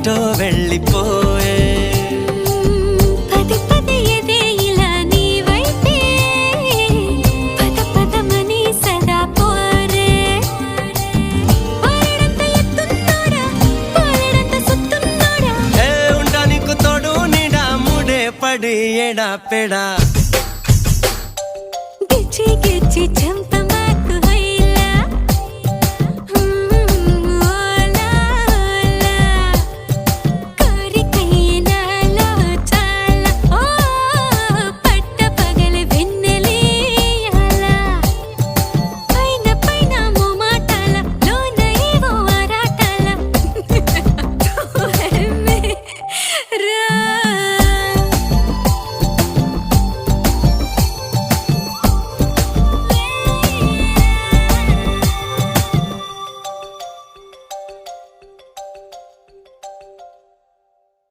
ఎటో వెళ్ళిపోయే పది పది ఎదే ఇలా నీ వైపే పద పదమని సదా పోరే పోరడంత ఎత్తున్నోడా పోరడంత సుత్తున్నోడా ఏ ఉంటా నీకు తోడు నీడా ముడే పడి ఎడా పెడా గిచ్చి గిచ్చి